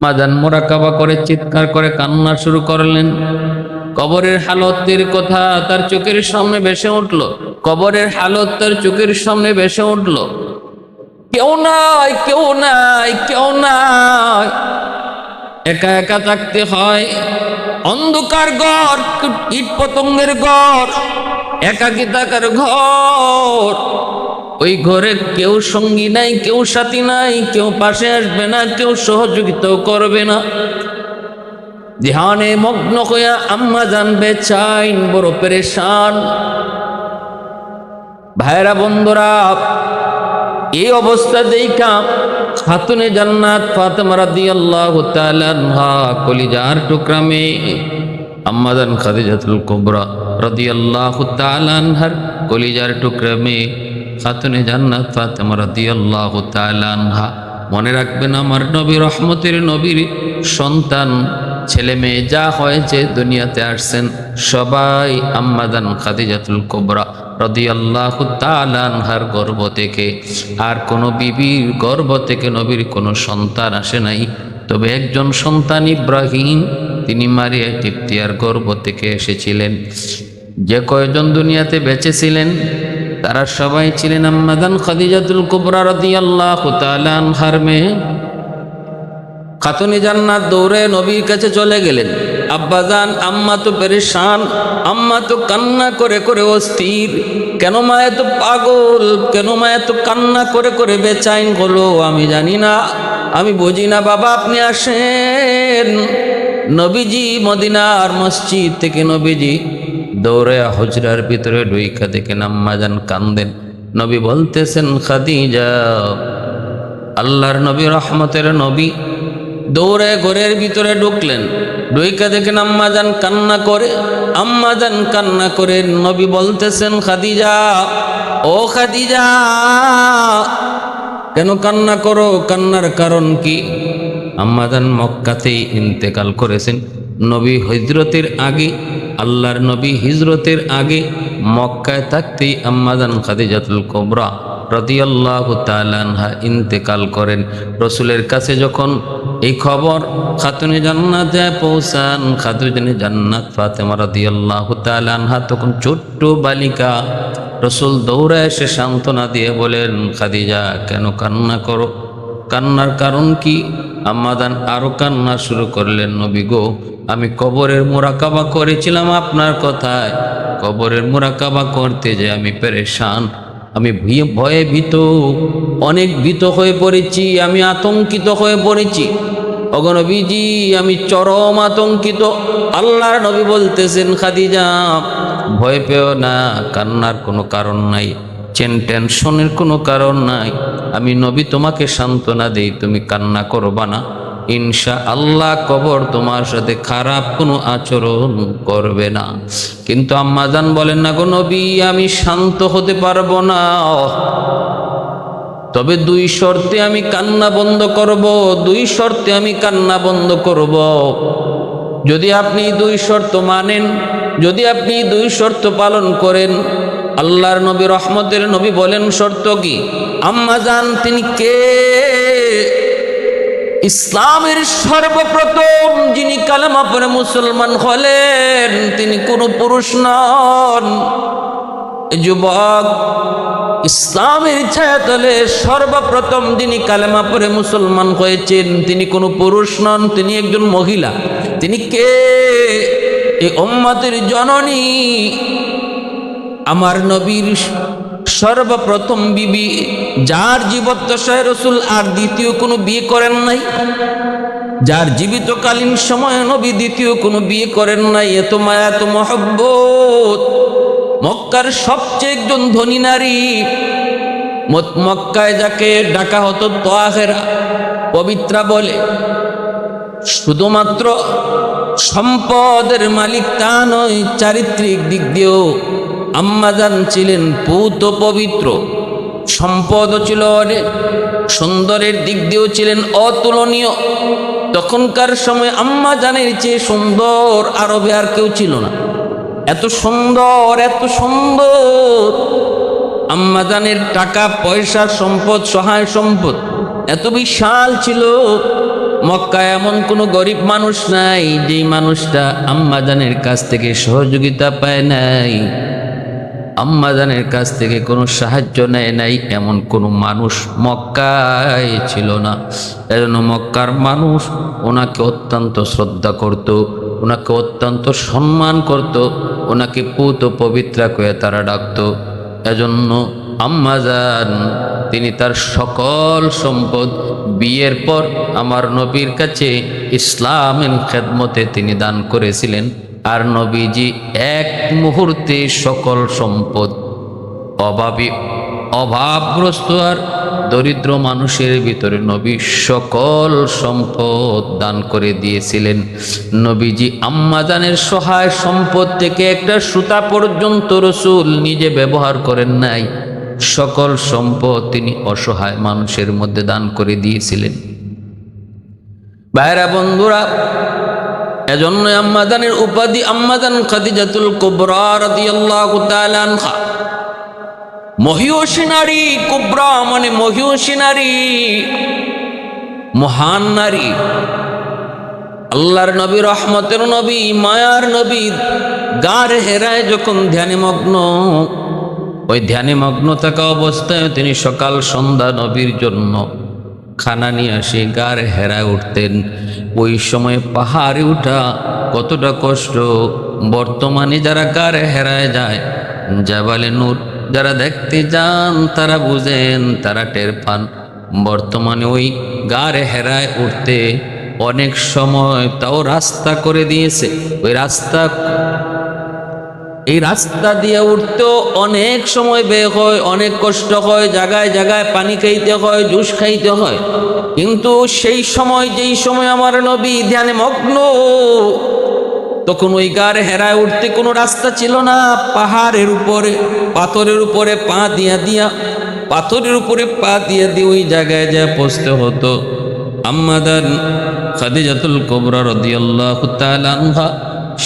মাজান মোরাকাবা করে চিৎকার করে কান্না শুরু করলেন। কবরের হালতের কথা তার চোখের সামনে ভেসে উঠল। কবরের হালত তার চোখের সামনে ভেসে উঠল। কেউ নাই, কেউ নাই, কেউ নাই, একা একা থাকতে হয়। অন্ধকার ঘর, কীট পতঙ্গের ঘর, একাকী থাকার ঘর। ওই ঘরে কেউ সঙ্গী নাই, কেউ সাথী নাই, কেউ পাশে আসবে না, কেউ সহযোগিতাও করবে না। ধ্যানে মগ্ন হইয়া আম্মা জান বেচাইন, বড় পেরেশান। ভাইরা বন্ধুরা, এই অবস্থা দেখা খাতুনে জান্নাত ফাতেমা রাদিয়াল্লাহু তাআলা আনহা কলিজার টুকরা মেয়ে আম্মা জান খাদিজাতুল কুবরা রাদিয়াল্লাহু তাআলা আনহার কলিজার টুকরা মেয়ে খাতুনে জান্নাত ফাতেমা রাদিয়াল্লাহু তাআলা আনহা। মনে রাখবেন, আমার নবী রহমতের নবীর সন্তান, ছেলে মেয়ে যা হয়েছে দুনিয়াতে আসছেন সবাই আম্মা জান খাদিজাতুল কুবরা রাদিয়াল্লাহু তাআলা আনহার গর্ভ থেকে। আর কোনো বিবির গর্ভ থেকে নবীর কোনো সন্তান আসে নাই। তবে একজন সন্তান ইব্রাহিম, তিনি মারিয়া কিপ্তিয়ার গর্ভ থেকে এসেছিলেন। যে কয়জন দুনিয়াতে বেঁচে ছিলেন তারা সবাই ছিলেন আম্মা জান খাদিজাতুল কুবরা রাদিয়াল্লাহু তাআলা আনহার মেয়ে। খাতুনে জান্নাত দৌড়ে নবীর কাছে চলে গেলেন। আব্বাজান, আম্মা তো পেরেশান, আম্মা তো কান্না করে করে অস্থির। কেন মা এত পাগল, কেন মা এত কান্না করে করে বেচাইন হলো আমি জানি না, আমি বুঝি না। বাবা আপনি আসেন। নবীজি মদিনার মসজিদ থেকে নবীজি দৌড়ে হুজরার ভিতরে ঢুইকা দেখেন আম্মা জান কান্দেন। নবী বলতেছেন, খাদিজা। আল্লাহর নবী রহমতের নবী দৌড়ে ঘরের ভিতরে ঢুকলেন। ঢুইকা দেখেন আম্মা জান কান্না করে। আম্মা জান কান্না করে। নবী বলতেছেন, খাদিজা, ও খাদিজা, কেন কান্না করো? কান্নার কারণ কি? আম্মা জান মক্কাতেই ইন্তেকাল করেছেন। নবী হিজরতের আগে, আল্লাহর নবী হিজরতের আগে মক্কায় থাকতেই আম্মা জান খাদিজাতুল কুবরা রাদিয়াল্লাহু তাআলা আনহা ইন্তেকাল করেন। রসুলের কাছে যখন এই খবর খাতুনে জান্নাতে পৌঁছান, খাতুনে জান্নাত ফাতেমা রাদিয়াল্লাহু তাআলা আনহা তখন ছোট্ট বালিকা। রসুল দৌড়ে এসে সান্ত্বনা দিয়ে বলেন, খাদিজা কেন কান্না করো? কান্নার কারণ কি? আম্মা জান আরো কান্না শুরু করলেন, নবী গো, আমি কবরের মুরাকাবা করেছিলাম আপনার কথায়। কবরের মুরাকাবা করতে যে আমি পেরেশান, আমি ভয়ে ভীত, অনেক ভীত হয়ে পড়েছি, আমি আতঙ্কিত হয়ে পড়েছি। ওগো নবীজি, আমি চরম আতঙ্কিত। আল্লাহর নবী বলতেছেন, খাদিজা ভয় পেও না, কান্নার কোনো কারণ নাই, টেনশনের কোনো কারণ নাই। আমি নবী তোমাকে সান্ত্বনা দেই, তুমি কান্না করবা না। ইনশা আল্লাহ কবর তোমার সাথে খারাপ কোনো আচরণ করবে না। কিন্তু আম্মা জান বলেন, না গো নবী, আমি শান্ত হতে পারবো না। তবে দুই শর্তে আমি কান্না বন্ধ করব, দুই শর্তে আমি কান্না বন্ধ করব। যদি আপনি দুই শর্ত মানেন, যদি আপনি দুই শর্ত পালন করেন। আল্লাহর নবী রহমতের নবী বলেন, শর্ত কি? আম্মা জান তিনি কে? ইসলামের সর্বপ্রথম যিনি কালেমা পড়ে মুসলমান হলেন, তিনি কোনো পুরুষ নন। যুবক, ইসলামের ছায়াতলে সর্বপ্রথম যিনি কালেমা পড়ে মুসলমান হয়েছেন তিনি কোনো পুরুষ নন, তিনি একজন মহিলা। তিনি কে? এই উম্মতের জননী, আমার নবীর সর্বপ্রথম বিবি, যার জীবদ্দশায় রসুল আর দ্বিতীয় কোনো বিয়ে করেন নাই, যার জীবিতকালীন সময়ে নবী দ্বিতীয় কোনো বিয়ে করেন নাই। এত মায়া, এত মহব্বত। মক্কার সবচেয়ে একজন ধনী নারী, মক্কায় যাকে ডাকা হতো তাহেরা, পবিত্রা বলে। শুধুমাত্র সম্পদের মালিক তা নয়, চারিত্রিক দিক দিয়েও আম্মা জান ছিলেন পূত পবিত্র। সম্পদও ছিল অনেক, সুন্দরের দিক দিয়েও ছিলেন অতুলনীয়। তখনকার সময় আম্মা জানের চেয়ে সুন্দর আরবে আর কেউ ছিল না। এত সুন্দর, এত সুন্দর। আম্মা জানের টাকা পয়সা, সম্পদ, সহায় সম্পদ এত বিশাল ছিল। মক্কায় এমন কোনো গরিব মানুষ নাই যেই মানুষটা আম্মাজানের কাছ থেকে সহযোগিতা পায় নাই, আম্মাজানের কাছ থেকে কোনো সাহায্য নেয় নাই, এমন কোনো মানুষ মক্কায় ছিল না। এজন্য মক্কার মানুষ ওনাকে অত্যন্ত শ্রদ্ধা করত, ওনাকে অত্যন্ত সম্মান করত, ওনাকে পুত পবিত্রা করে তারা ডাকত। এজন্য আম্মাজান তিনি তার সকল সম্পদ বিয়ের পর আমার নবীর কাছে ইসলামের খেদমতে তিনি দান করেছিলেন। আর নবীজি এক মুহূর্তে সকল সম্পদ অভাবগ্রস্ত আর দরিদ্র মানুষের ভিতরে নবী সকল সম্পদ দান করে দিয়েছিলেন। নবীজি আম্মাজানের সহায় সম্পদ থেকে একটা সুতা পর্যন্ত রসুল নিজে ব্যবহার করেন নাই, সকল সম্পদ তিনি অসহায় মানুষের মধ্যে দান করে দিয়েছিলেন। ভাইরা বন্ধুরা, এজন্য আম্মাজানের উপাধি আম্মাজান খাদিজাতুল কুবরা রাদিয়াল্লাহু তাআলা আনহা। মহিয়সী নারী, কুবরা মানে মহিয়সী নারী, মহান নারী। আল্লাহর নবী, রহমতের নবী, মায়ার নবী গারে হেরায় যখন ধ্যানে মগ্ন, ওই ধ্যানে মগ্ন থাকা অবস্থায় তিনি সকাল সন্ধ্যা নবীর জন্য খানা নিয়ে আসে গার হেরায় উঠতেন। ওই সময় পাহাড়ে উঠা কতটা কষ্ট, বর্তমানে যারা গার হেরায় যায়, জাবালে নূর যারা দেখতে যান তারা বুঝেন, তারা টের পান। বর্তমানে ওই গার হেরায় উঠতে অনেক সময় তাও রাস্তা করে দিয়েছে, ওই এই রাস্তা দিয়ে উঠতেও অনেক সময় ব্যয় হয়, অনেক কষ্ট হয়, জায়গায় জায়গায় পানি খাইতে হয়, জুস খাইতে হয়। কিন্তু সেই সময়, যেই সময় আমার নবী ধ্যানে মগ্ন, তখন ওই গার হেরায় উঠতে কোনো রাস্তা ছিল না। পাহাড়ের উপরে পাথরের উপরে পা দিয়া পাথরের উপরে পা দিয়ে ওই জায়গায় যা পৌঁছতে হতো। আম্মাজান খাদিজাতুল কুবরা রাদিয়াল্লাহু তাআলা আনহা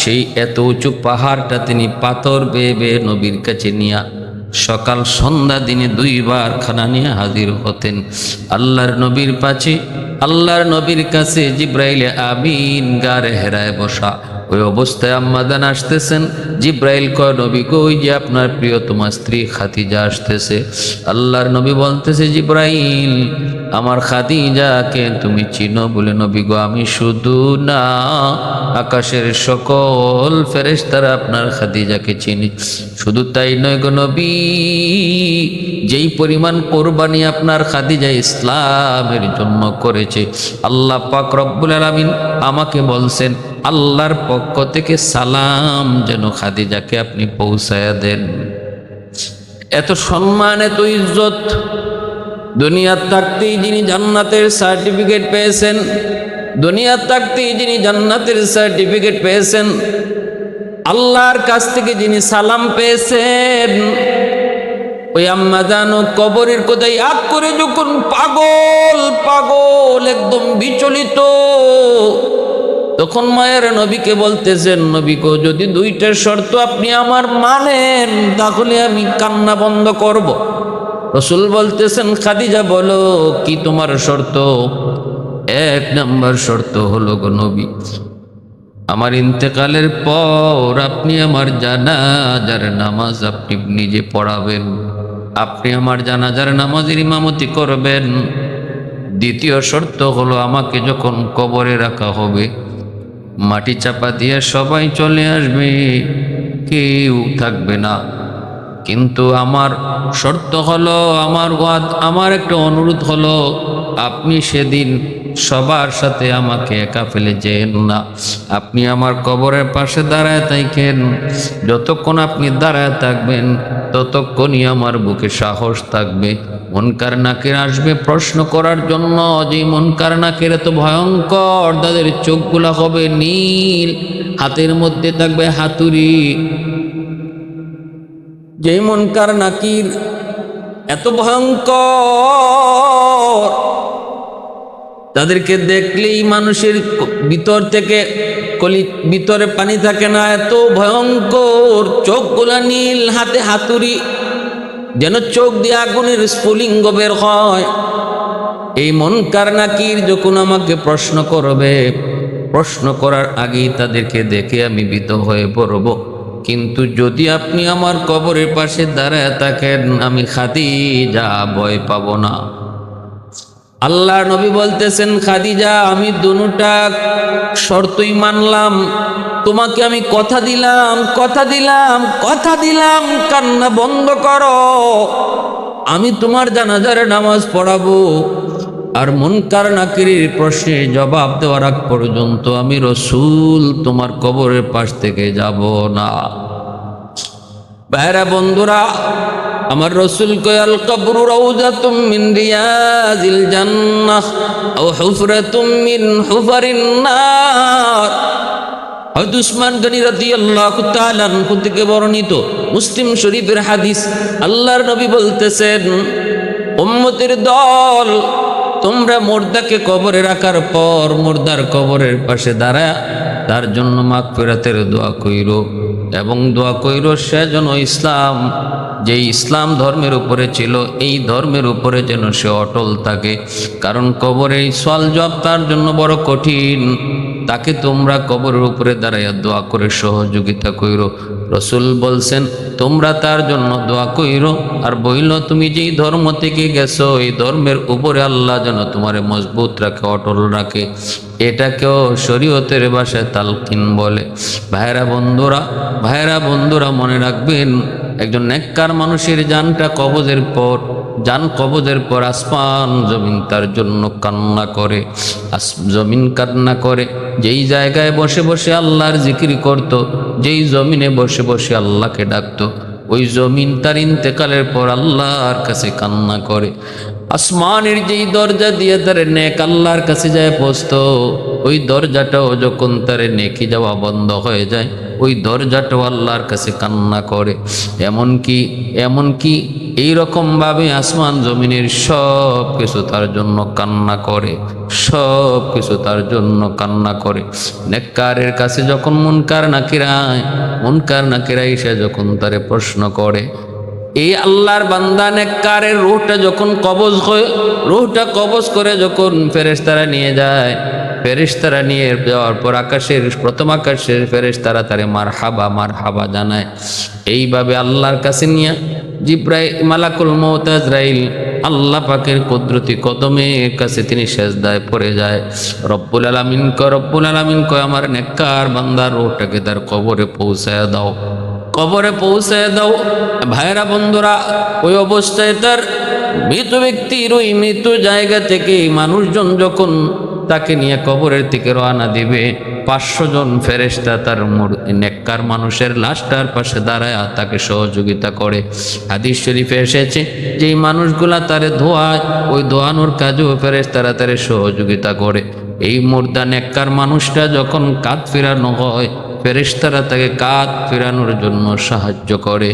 সেই এত উঁচু পাহাড়টা তিনি পাথর বেয়ে বেয়ে নবীর কাছে নিয়ে সকাল সন্ধ্যা দিনে দুইবার খানা নিয়ে হাজির হতেন আল্লাহর নবীর পাশে। আল্লাহর নবীর কাছে জিব্রাইলে আমিন গারে হেরায় বসা। ওই অবস্থায় আম্মাজান আসতেছেন, জিব্রাইল কয় নবী গো, ওই যে আপনার প্রিয়তমা স্ত্রী খাদিজা আসতেছে। আল্লাহর নবী বলতেছে, জিব্রাইল আমার খাদিজাকে তুমি চিনো? বলে নবী গো, আমি শুধু না, আকাশের সকল ফেরেশতারা আপনার খাদিজাকে চিনি। শুধু তাই নয় গো নবী, যেই পরিমাণ কোরবানি আপনার খাদিজা ইসলামের জন্য করেছে, আল্লাহ পাক রব্বুল আলামিন আমাকে বলছেন আল্লাহর পক্ষ থেকে সালাম যেন খাদিজাকে আপনি পৌঁছায়া দেন। এত সম্মান, এত ইজ্জত, দুনিয়ার থাকতেই যিনি জান্নাতের সার্টিফিকেট পেয়েছেন, দুনিয়ার থাকতেই যিনি জান্নাতের সার্টিফিকেট পেয়েছেন, আল্লাহর কাছ থেকে যিনি সালাম পেয়েছেন, ওই আম্মাজান কবরের কোথায় ইয়াদ করে যখন পাগল একদম বিচলিত, তখন মায়ের নবীকে বলতেছেন, নবী গো, যদি দুইটা শর্ত আপনি আমার মানেন তাহলে আমি কান্না বন্ধ করব। রাসূল বলতেছেন, খাদিজা বলো কি তোমার শর্ত? এক নম্বর শর্ত হলো গো নবী, আমার ইন্তেকালের পর আপনি আমার জানাজার নামাজ আপনি নিজে পড়াবেন, আপনি আমার জানাজার নামাজের ইমামতি করবেন। দ্বিতীয় শর্ত হলো, আমাকে যখন কবরে রাখা হবে মাটি চাপা দিয়ে সবাই চলে আসবে, কেউ থাকবে না। কিন্তু আমার শর্ত হলো, আমার একটা অনুরোধ হলো, আপনি সেদিন সবার সাথে আমাকে একা ফেলে যেন না। আপনি আমার কবরের পাশে দাঁড়ায় থাকেন, যতক্ষণ আপনি দাঁড়ায় থাকবেন ততক্ষণই আমার বুকে সাহস থাকবে। মুনকার নাকির আসবে প্রশ্ন করার জন্য, যে মুনকার নাকির এত ভয়ঙ্কর, তাদের চোখগুলা হবে নীল, হাতের মধ্যে থাকবে হাতুড়ি। যে মুনকার নাকির এত ভয়ঙ্কর, তাদেরকে দেখলেই মানুষের ভিতর থেকে ভিতরে পানি থাকে না, এত ভয়ঙ্কর, চোখগুলা নীল, হাতে হাতুড়ি, যেন চোখ দিয়ে আগুনের স্ফুলিঙ্গ বের হয়। এই মুনকার নাকির যখন আমাকে প্রশ্ন করবে, প্রশ্ন করার আগেই তাদেরকে দেখে আমি ভীত হয়ে পড়ব। কিন্তু যদি আপনি আমার কবরের পাশে দাঁড়ায় থাকেন, আমি খাদিজা ভয় পাবো না। আল্লাহর নবী বলতেছেন, খাদিজা আমি দুটা শর্তই মানলাম, তোমাকে আমি কথা দিলাম, কথা দিলাম, কথা দিলাম, কান্না বন্ধ করো, আমি তোমার জানাজার নামাজ পড়াবো, আর মুনকার নাকিরের প্রশ্নের জবাব দেওয়ার আগ পর্যন্ত আমি রসুল তোমার কবরের পাশ থেকে যাব না। ভাইরা বন্ধুরা, আমার রসুল কয় আল কবরু রাউযাতুম মিন রিয়াজিল জান্নাহ আও হুফরাতুম মিন হুফারিন নার। হযরত উসমান গনি রাদিয়াল্লাহু তাআলা আনহু থেকে বর্ণিত মুসলিম শরীফের হাদিস। আল্লাহর নবী বলতেছেন, উম্মতের দল, তোমরা মুর্দাকে কবরে রাখার পর মুর্দার কবরের পাশে দাঁড়ায় তার জন্য মাগফিরাতের দোয়া কইরো, এবং দোয়া কইরো সে যেন ইসলাম, যেই ইসলাম ধর্মের উপরে ছিল এই ধর্মের উপরে যেন সে অটল থাকে। কারণ কবরে সওয়াল জবাব তার জন্য বড় কঠিন। তাকে তোমরা কবরের উপরে দাঁড়াইয়া দোয়া করে সহযোগিতা কইরো। রসুল বলছেন, তোমরা তার জন্য দোয়া কইরো, আর বইল তুমি যেই ধর্ম থেকে গেছো এই ধর্মের উপরে আল্লাহ যেন তোমারে মজবুত রাখে, অটল রাখে। এটাকেও শরীয়তের ভাষায় তালকিন বলে। ভাইরা বন্ধুরা, ভাইরা বন্ধুরা মনে রাখবেন, একজন নেককার মানুষের জানটা কবজের পর, জান কবজের পর আসমান জমিন তার জন্য কান্না করে। জমিন কান্না করে। যেই জায়গায় বসে বসে আল্লাহর জিকির করত, যেই জমিনে বসে বসে আল্লাহকে ডাকতো, ওই জমিন তার ইন্তেকালের পর আল্লাহর কাছে কান্না করে। আসমানের যেই দরজা দিয়ে তার নেক আল্লাহর কাছে যায় পৌঁছতো, ওই দরজাটাও যখন তার নেকি যাওয়া বন্ধ হয়ে যায়, ওই দরজাটাও আল্লাহর কাছে কান্না করে। এমনকি এইরকমভাবে আসমান জমিনের সব কিছু তার জন্য কান্না করে, সব কিছু তার জন্য কান্না করে। নেককারের কাছে যখন মুনকার নাকিরা এসে যখন তারে প্রশ্ন করে, এই আল্লাহর বান্দা নেককারের রূহটা যখন কবজ হয়, রূহটা কবজ করে যখন ফেরেশতারা নিয়ে যায়, ফেরেশতারা নিয়ে যাওয়ার পর প্রথম আকাশের ফেরেশতারা তারে মারহাবা জানায়। এইভাবে আল্লাহর কাছে নিয়ে মালাকুল মউত আজরাইল আল্লাহ পাকের কুদরতি কদমের কাছে তিনি সেজদায় পড়ে যায়। রব্বুল আলামিন কয় আমার নেককার বান্দার রূহটাকে তার কবরে পৌঁছায় দাও, কবরে পৌঁছায় দাও। ভাইরা বন্ধুরা, ওই অবস্থায় তার মৃত ব্যক্তির ওই মৃত জায়গা থেকে মানুষজন যখন তাকে নিয়ে কবরের দিকে রওনা দিবে, 500 জন ফেরেশতা তার নেককার মানুষের লাশটার পাশে দাঁড়ায় তাকে সহযোগিতা করে। হাদিস শরীফে এসেছে, যেই মানুষগুলা তারে ধোয়ায়, ওই ধোয়ানোর কাজেও ফেরেশতারা তারে সহযোগিতা করে। এই মুর্দা নেককার মানুষটা যখন কাঁধ ফেরানো হয়, ফেরেশতারা তাকে কাঁধ ফেরানোর জন্য সাহায্য করে।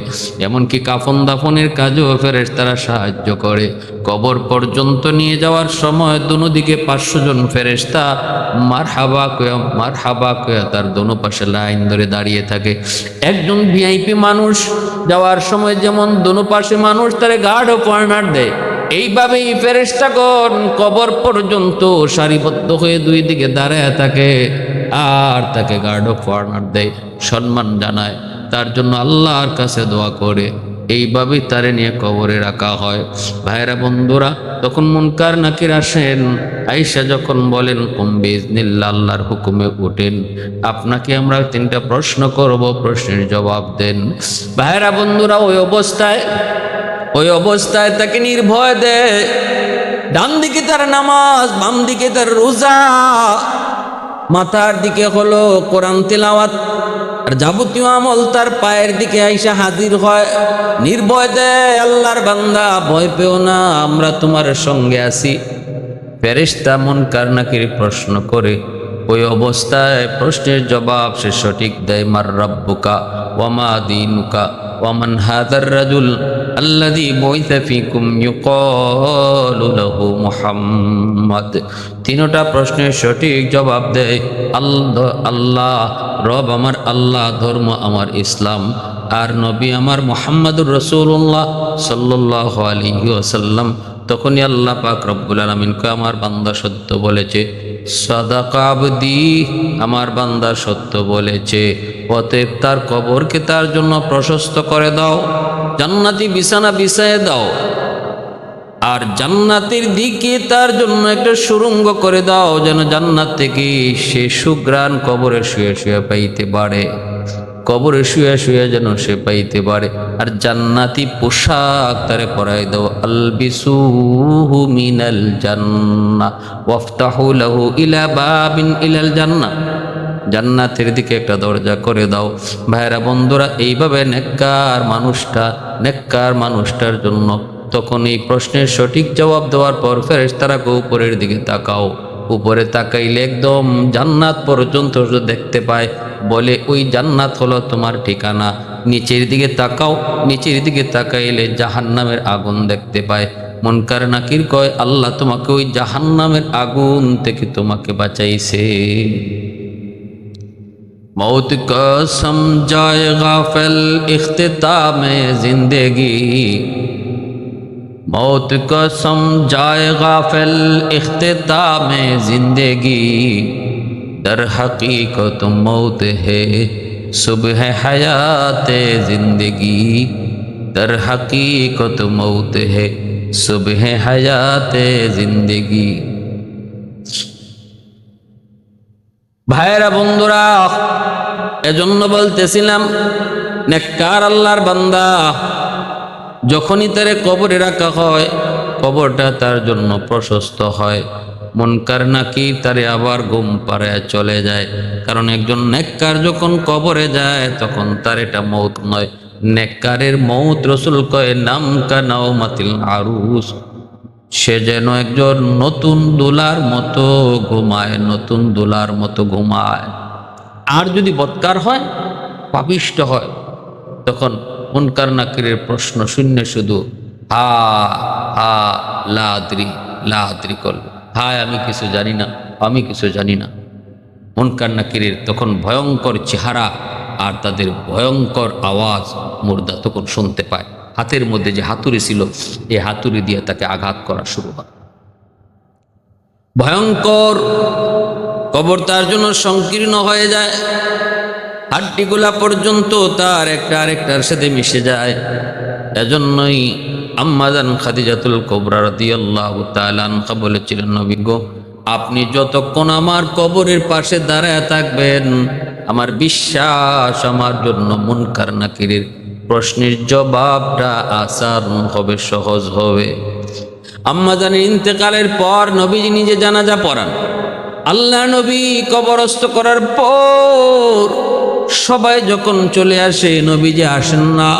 এমনকি কাফন দাফনের কাজেও ফেরেশতারা সাহায্য করে। কবর পর্যন্ত নিয়ে যাওয়ার সময় দুদিকে 500 জন ফেরেশতা মারহাবা কয়া তার দোনো পাশে লাইন ধরে দাঁড়িয়ে থাকে। একজন ভিআইপি মানুষ যাওয়ার সময় যেমন দোনো পাশে মানুষ তারে গার্ড ও কর্নার দেয়, এইভাবেই ফেরেশতাগণ কবর পর্যন্ত সারিবদ্ধ হয়ে দুই দিকে দাঁড়ায় থাকে, আর তাকে গার্ড অফ অনার দেয়, সম্মান জানায়, তার জন্য আল্লাহর কাছে দোয়া করে। এইভাবেই তারে নিয়ে কবরে রাখা হয়। ভাইরা বন্ধুরা, তখন মুনকার নাকির আসেন, আয়েশা যখন বলেন কুম বিইজনিল্লাহ, আল্লাহর হুকুমে ওঠেন, আপনাকে আমরা 3টা প্রশ্ন করব, প্রশ্নের জবাব দেন। ভাইরা বন্ধুরা, ওই অবস্থায় তাকে নির্ভয় দেয়। ডান দিকে তার নামাজ, বাম দিকে তার রোজা, মাথার দিকে হলো কোরআন তিলাওয়াত, আর যাবতীয় আমল তার পায়ের দিকে আইসা হাজির হয়। নির্ভয় দেয়, আল্লাহর বান্দা ভয় পেও না, আমরা তোমার সঙ্গে আছি। ফেরেশতা মুনকার নাকির প্রশ্ন করে, ওই অবস্থায় প্রশ্নের জবাব সে সঠিক দেয়। মার রাব্বুকা ওয়া মা দীনুকা ওয়া মান হাযার রাজুল আল্লাযী বুইসা ফীকুম ইউকালু লাহু মুহাম্মদ। 3টা প্রশ্নের সঠিক জবাব দেয় আল্লাহ, রব আমার আল্লাহ, ধর্ম আমার ইসলাম, আর নবী আমার মুহাম্মদুর রাসূলুল্লাহ সাল্লাল্লাহু আলাইহি ওয়াসাল্লাম। তখনই আল্লাহ পাক রব্বুল আলামিন কয় আমার বান্দা সত্য বলেছে, সাদাকা আবদি, আমার বান্দা সত্য বলেছে, অতএব তার কবরকে তার জন্য প্রশস্ত করে দাও, জান্নাতি বিছানা বিছায় দাও, আর জান্নাতের দিকে তার জন্য একটা সুড়ঙ্গ করে দাও, যেন জান্নাত থেকে সে সুঘ্রাণ কবরে শুয়ে শুয়ে পাইতে পারে, কবরে শুয়ে শুয়ে যেন সে পাইতে পারে। আর জান্নাতি পোশাক তারে পরাই দাও, আলবিসুহু মিনাল জান্নাহ ওয়াফতাহু লাহু ইলা বাবিন ইলাল জান্নাহ, জান্নাতের দিকে একটা দরজা করে দাও। ভাইরা বন্ধুরা, এইভাবে নেককার মানুষটার জন্য তখন এই প্রশ্নের সঠিক জবাব দেওয়ার পর ফেরেশতারাকে উপরের দিকে তাকাও, উপরে তাকাইলে একদম জান্নাত পর্যন্ত দেখতে পায়, বলে ওই জান্নাত হলো তোমার ঠিকানা। নিচের দিকে তাকাও, নিচের দিকে তাকাইলে জাহান্নামের আগুন দেখতে পায়। মুনকার নাকির কয় আল্লাহ তোমাকে ওই জাহান্নামের আগুন থেকে তোমাকে বাঁচাইছে। मौत को समझाए गाफिल इख्तिताम जिंदगी, मौत को समझाए गाफिल इख्तिताम जिंदगी, दर हकीकत मौत है सुबह हयात जिंदगी, दर हकीकत मौत है सुबह हयात जिंदगी। ভাইরা বন্ধুরা, এজন্য বলতেছিলাম নেককার আল্লাহর বান্দা যখনই তারে কবরে রাখা হয়, কবরটা তার জন্য প্রশস্ত হয়। মুনকার নাকির তারে আবার ঘুম পাড়ায় চলে যায়, কারণ একজন নেককার যখন কবরে যায় তখন তার এটা মৌত নয়, নেককারের মৌত রসুল কয় নাম কানাও মাতিল আরুস, সে যেন একজন নতুন দোলার মতো ঘুমায়, নতুন দোলার মতো ঘুমায়। আর যদি বৎকার হয়, পাপিষ্ট হয়, তখন মুনকার নাকিরের প্রশ্ন শূন্য শুধু হা হা লাদ্রি করবে, হায় আমি কিছু জানি না, আমি কিছু জানি না। মুনকার নাকিরের তখন ভয়ঙ্কর চেহারা আর তাদের ভয়ঙ্কর আওয়াজ মুর্দা তখন শুনতে পায়। হাতের মধ্যে যে হাতুড়ি ছিল, এই হাতুড়ি দিয়ে তাকে আঘাত করা শুরু হয়। ভয়ঙ্কর কবর তার জন্য সংকীর্ণ হয়ে যায়, হাড্ডিগুলা পর্যন্ত তার একটা আরেকটার সাথে মিশে যায়। এজন্যই আম্মাজান খাদিজাতুল কুবরা রাদিয়াল্লাহু তাআলা আনহা বলেছিলেন, নবী গো, আপনি যতক্ষণ আমার কবরের পাশে দাঁড়ায় থাকবেন, আমার বিশ্বাস আমার জন্য মুনকার নাকিরের প্রশ্নের জবাবটা আসান হবে, সহজ হবে। আম্মাজানের ইন্তেকালের পর নবীজি নিজে জানাজা পড়ান। আল্লাহ নবী কবরস্থ করার পর সবাই যখন চলে আসে, নবীজি আসেন না।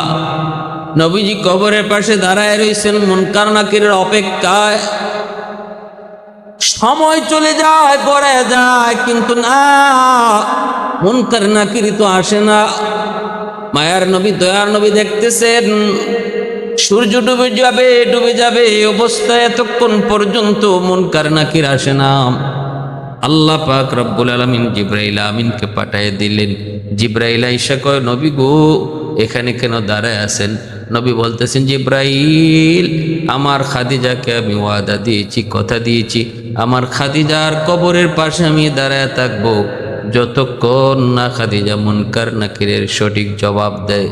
নবীজি কবরের পাশে দাঁড়ায় রয়েছেন মুনকার নাকিরের অপেক্ষায়। সময় চলে যায়, পড়ে যায়, কিন্তু না, মুনকার নাকির তো আসে না। মায়ার নবী, দয়ার নবী দেখতেছেন সূর্য ডুবে যাবে এই অবস্থায় এতক্ষণ পর্যন্ত মুনকার নাকির আসে না। আল্লাহ পাক রব্বুল আলামিন জিবরাইল আমিনকে পাঠিয়ে দিলেন। জিবরাইল আইসা কয়, নবী গো, এখানে কেন দাঁড়ায় আছেন? নবী বলতেছেন, জিবরাইল, আমার খাদিজাকে আমি ওয়াদা দিয়েছি, কথা দিয়েছি, আমার খাদিজার কবরের পাশে আমি দাঁড়ায় থাকবো যতক্ষণ না খাদিজা মুনকার নাকিরের সঠিক জবাব দেয়।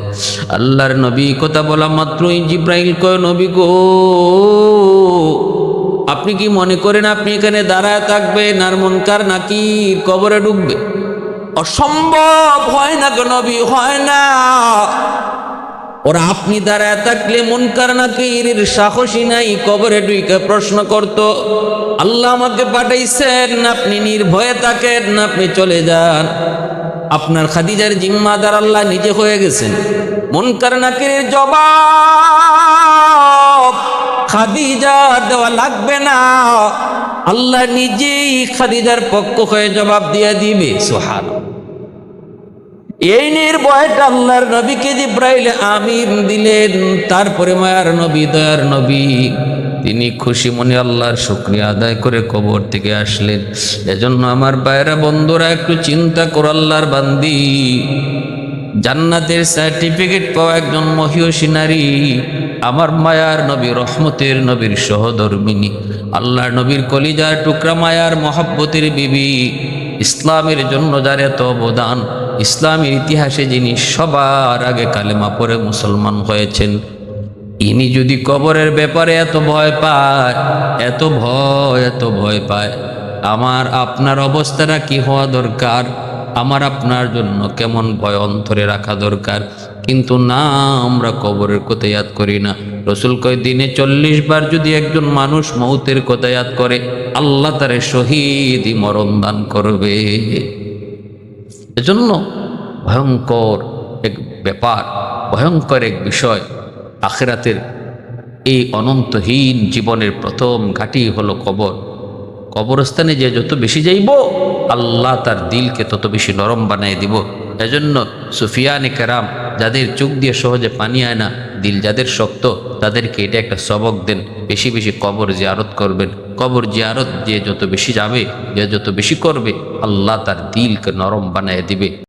আল্লাহর নবী কথা বলা মাত্রই জিবরাইল কয়, নবী গো, আপনি কি মনে করেন আপনি এখানে দাঁড়ায় থাকবেন আর মুনকার নাকির কবরে ঢুকবে? অসম্ভব, হয় না গো নবী, হয় না। ওরা আপনি দাঁড়ায় থাকলে মুনকার নাকিরের সাহসী নাই কবরে ঢুকে প্রশ্ন করত। আল্লাহ আমাকে পাঠাইছেন, আপনি নির্ভয়ে থাকেন, আপনি চলে যান। আপনার খাদিজার জিম্মাদার আল্লাহ নিজে হয়ে গেছেন। মুনকার নাকিরের জবাব খাদিজা দেওয়া লাগবে না, আল্লাহ নিজেই খাদিজার পক্ষ হয়ে জবাব দিয়ে দিবে। সুবহানাল্লাহ। এই নির্ভয়টা আল্লাহর নবীকে জিবরাইল আমিন দিলেন। তারপরে মায়ার নবী, দয়ার নবী, তিনি খুশি মনে আল্লাহর শুকরিয়া আদায় করে কবর থেকে আসলেন। এজন্য আমার ভাইরা বন্ধুরা, একটু চিন্তা করো, আল্লাহর বান্দি, জান্নাতের সার্টিফিকেট পাওয়া একজন মহিয়সী নারী আমার মায়ার নবী, রহমতের নবীর সহধর্মিনী, আল্লাহর নবীর কলিজার টুকরা, মায়ার মহব্বতের বিবি, ইসলামের জন্য যার এত অবদান, ইসলামের ইতিহাসে যিনি সবার আগে কালেমা পড়ে মুসলমান হয়েছেন, ইনি যদি কবরের ব্যাপারে এত ভয় পায়, এত ভয় পায়, আমার আপনার অবস্থাটা কি হওয়া দরকার? আমার আপনার জন্য কেমন ভয় অন্তরে রাখা দরকার? কিন্তু না, আমরা কবরের কথা ইয়াদ করি না। রসুল কয় দিনে 40 বার যদি একজন মানুষ মৌতের কথা ইয়াদ করে, আল্লাহ তারে শহীদি মরণ দান করবে। এজন্য ভয়ঙ্কর এক ব্যাপার, ভয়ঙ্কর এক বিষয়। আখিরাতের এই অনন্তহীন জীবনের প্রথম ঘাঁটি হলো কবর। কবরস্থানে যে যত বেশি যাইব, আল্লাহ তার দিলকে তত বেশি নরম বানায় দিব। এজন্য সুফিয়ানে কেরাম, যাদের চোখ দিয়ে সহজে পানি আয় না, দিল যাদের শক্ত, তাদেরকে এটা একটা সবক দেন, বেশি বেশি কবর জিয়ারত করবেন। কবর জিয়ারত যে যত বেশি যাবে, যে যত বেশি করবে, আল্লাহ তার দিলকে নরম বানায় দিবে।